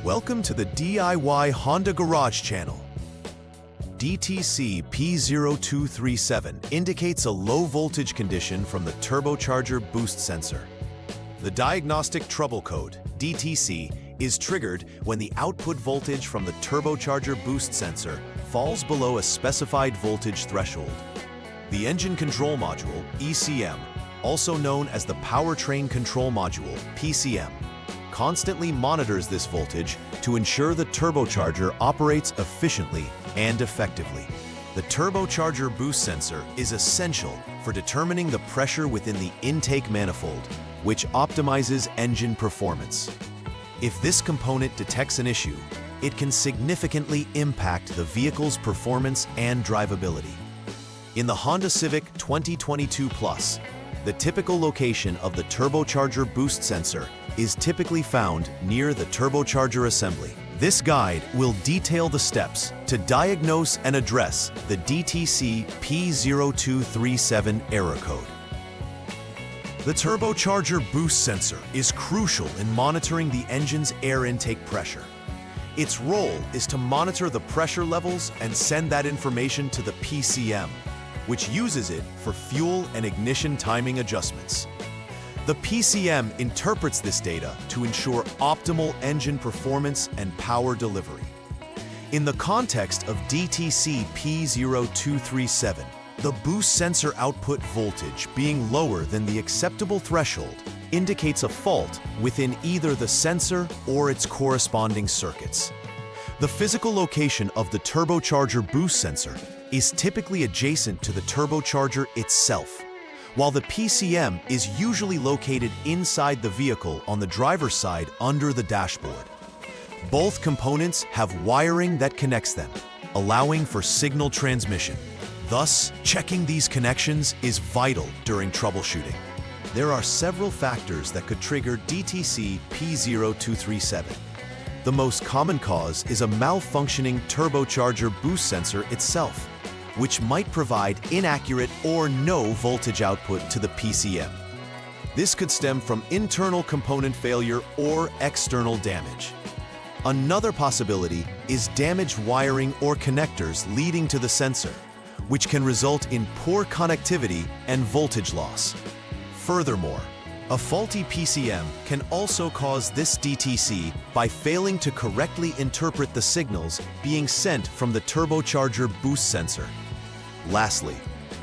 Welcome to the DIY Honda Garage channel. DTC P0237 indicates a low voltage condition from the turbocharger boost sensor. The diagnostic trouble code, DTC, is triggered when the output voltage from the turbocharger boost sensor falls below a specified voltage threshold. The engine control module, ECM, also known as the powertrain control module, PCM, constantly monitors this voltage to ensure the turbocharger operates efficiently and effectively. The turbocharger boost sensor is essential for determining the pressure within the intake manifold, which optimizes engine performance. If this component detects an issue, it can significantly impact the vehicle's performance and drivability. In the Honda Civic 2022 Plus, the typical location of the turbocharger boost sensor is typically found near the turbocharger assembly. This guide will detail the steps to diagnose and address the DTC P0237 error code. The turbocharger boost sensor is crucial in monitoring the engine's air intake pressure. Its role is to monitor the pressure levels and send that information to the PCM, which uses it for fuel and ignition timing adjustments. The PCM interprets this data to ensure optimal engine performance and power delivery. In the context of DTC P0237, the boost sensor output voltage being lower than the acceptable threshold indicates a fault within either the sensor or its corresponding circuits. The physical location of the turbocharger boost sensor is typically adjacent to the turbocharger itself, while the PCM is usually located inside the vehicle on the driver's side under the dashboard. Both components have wiring that connects them, allowing for signal transmission. Thus, checking these connections is vital during troubleshooting. There are several factors that could trigger DTC P0237. The most common cause is a malfunctioning turbocharger boost sensor itself, which might provide inaccurate or no voltage output to the PCM. This could stem from internal component failure or external damage. Another possibility is damaged wiring or connectors leading to the sensor, which can result in poor connectivity and voltage loss. Furthermore, a faulty PCM can also cause this DTC by failing to correctly interpret the signals being sent from the turbocharger boost sensor. Lastly,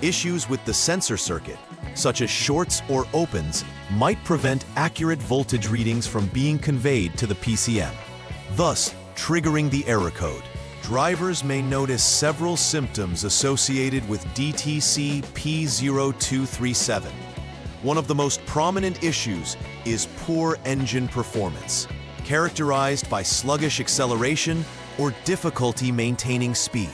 issues with the sensor circuit, such as shorts or opens, might prevent accurate voltage readings from being conveyed to the PCM, thus triggering the error code. Drivers may notice several symptoms associated with DTC P0237. One of the most prominent issues is poor engine performance, characterized by sluggish acceleration or difficulty maintaining speed.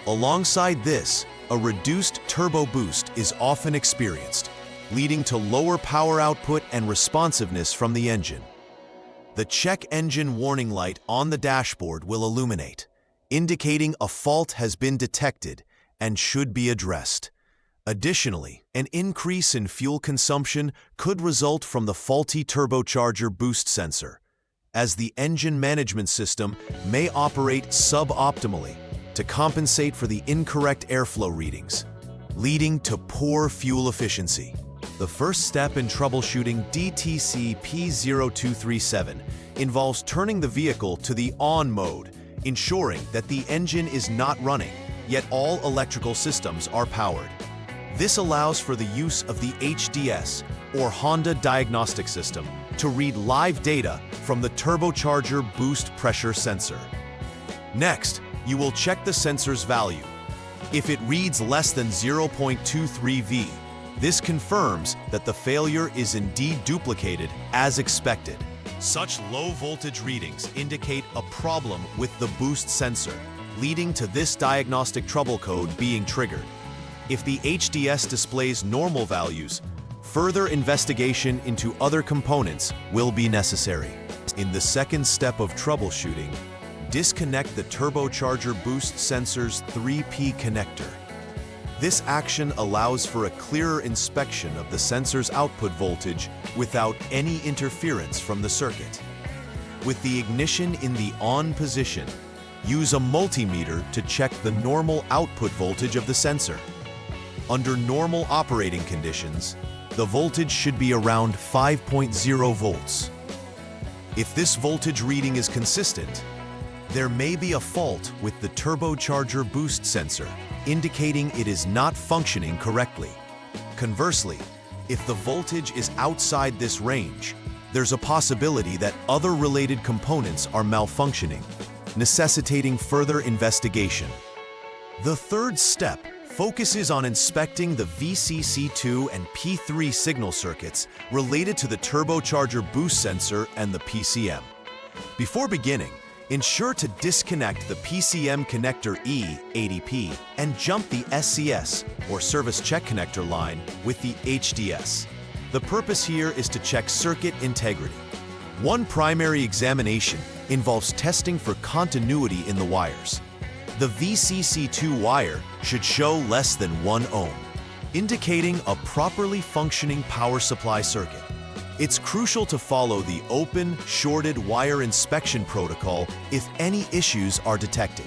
Alongside this, a reduced turbo boost is often experienced, leading to lower power output and responsiveness from the engine. The check engine warning light on the dashboard will illuminate, indicating a fault has been detected and should be addressed. Additionally, an increase in fuel consumption could result from the faulty turbocharger boost sensor, as the engine management system may operate suboptimally to compensate for the incorrect airflow readings, leading to poor fuel efficiency. The first step in troubleshooting DTC P0237 involves turning the vehicle to the on mode, ensuring that the engine is not running, yet all electrical systems are powered. This allows for the use of the HDS, or Honda Diagnostic system, to read live data from the turbocharger boost pressure sensor. Next, you will check the sensor's value. If it reads less than 0.23 V, this confirms that the failure is indeed duplicated as expected. Such low voltage readings indicate a problem with the boost sensor, leading to this diagnostic trouble code being triggered. If the HDS displays normal values, further investigation into other components will be necessary. In the second step of troubleshooting, disconnect the turbocharger boost sensor's 3P connector. This action allows for a clearer inspection of the sensor's output voltage without any interference from the circuit. with the ignition in the on position. Use a multimeter to check the normal output voltage of the sensor. Under normal operating conditions, the voltage should be around 5.0 volts. If this voltage reading is consistent, there may be a fault with the turbocharger boost sensor, indicating it is not functioning correctly. Conversely, if the voltage is outside this range, there's a possibility that other related components are malfunctioning, necessitating further investigation. The third step focuses on inspecting the VCC2 and P3 signal circuits related to the turbocharger boost sensor and the PCM. Before beginning, ensure to disconnect the PCM connector E, ADP, and jump the SCS, or Service Check Connector line, with the HDS. The purpose here is to check circuit integrity. One primary examination involves testing for continuity in the wires. The VCC2 wire should show less than 1 ohm, indicating a properly functioning power supply circuit. It's crucial to follow the open, shorted wire inspection protocol if any issues are detected.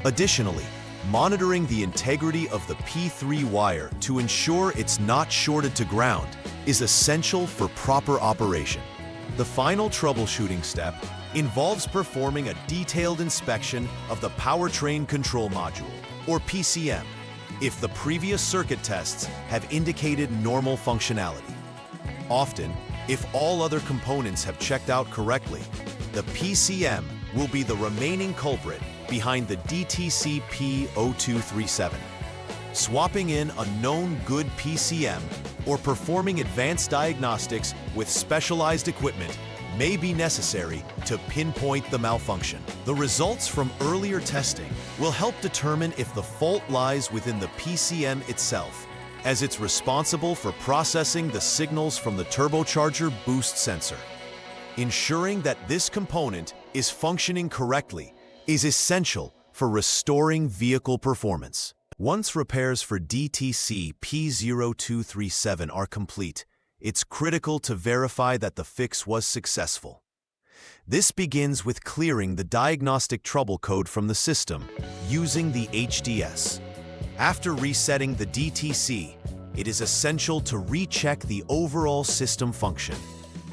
Additionally, monitoring the integrity of the P3 wire to ensure it's not shorted to ground is essential for proper operation. The final troubleshooting step involves performing a detailed inspection of the powertrain control module, or PCM, if the previous circuit tests have indicated normal functionality. Often, if all other components have checked out correctly, the PCM will be the remaining culprit behind the DTC P0237. Swapping in a known good PCM or performing advanced diagnostics with specialized equipment may be necessary to pinpoint the malfunction. The results from earlier testing will help determine if the fault lies within the PCM itself, as it's responsible for processing the signals from the turbocharger boost sensor. Ensuring that this component is functioning correctly is essential for restoring vehicle performance. Once repairs for DTC P0237 are complete, it's critical to verify that the fix was successful. This begins with clearing the diagnostic trouble code from the system using the HDS. After resetting the DTC, it is essential to recheck the overall system function,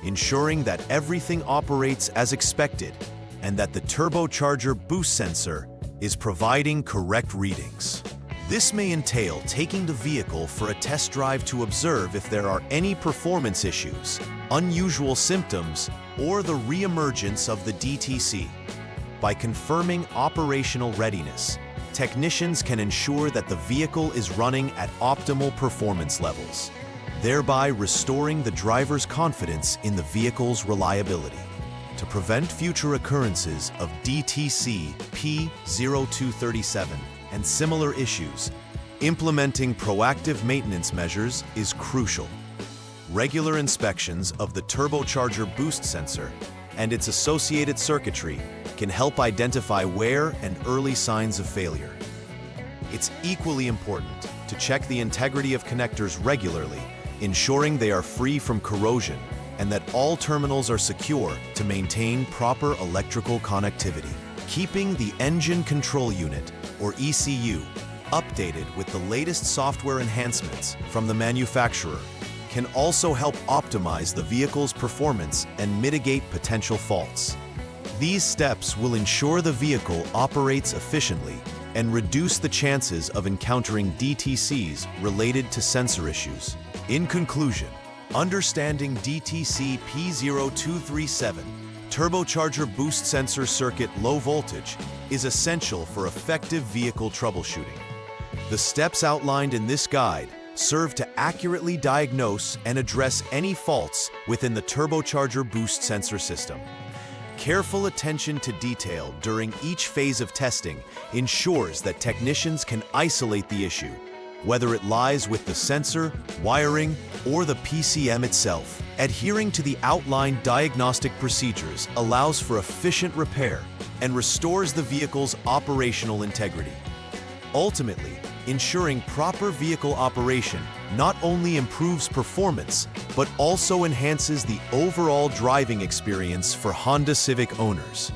ensuring that everything operates as expected and that the turbocharger boost sensor is providing correct readings. This may entail taking the vehicle for a test drive to observe if there are any performance issues, unusual symptoms, or the re-emergence of the DTC. By confirming operational readiness, technicians can ensure that the vehicle is running at optimal performance levels, thereby restoring the driver's confidence in the vehicle's reliability. To prevent future occurrences of DTC P0237 and similar issues, implementing proactive maintenance measures is crucial. Regular inspections of the turbocharger boost sensor and its associated circuitry can help identify wear and early signs of failure. It's equally important to check the integrity of connectors regularly, ensuring they are free from corrosion and that all terminals are secure to maintain proper electrical connectivity. Keeping the engine control unit, or ECU, updated with the latest software enhancements from the manufacturer can also help optimize the vehicle's performance and mitigate potential faults. These steps will ensure the vehicle operates efficiently and reduce the chances of encountering DTCs related to sensor issues. In conclusion, understanding DTC P0237 turbocharger boost sensor circuit low voltage is essential for effective vehicle troubleshooting. The steps outlined in this guide serve to accurately diagnose and address any faults within the turbocharger boost sensor system. Careful attention to detail during each phase of testing ensures that technicians can isolate the issue, whether it lies with the sensor, wiring, or the PCM itself. Adhering to the outlined diagnostic procedures allows for efficient repair and restores the vehicle's operational integrity. Ultimately, Ensuring proper vehicle operation not only improves performance, but also enhances the overall driving experience for Honda Civic owners.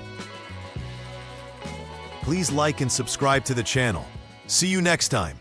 Please like and subscribe to the channel. See you next time.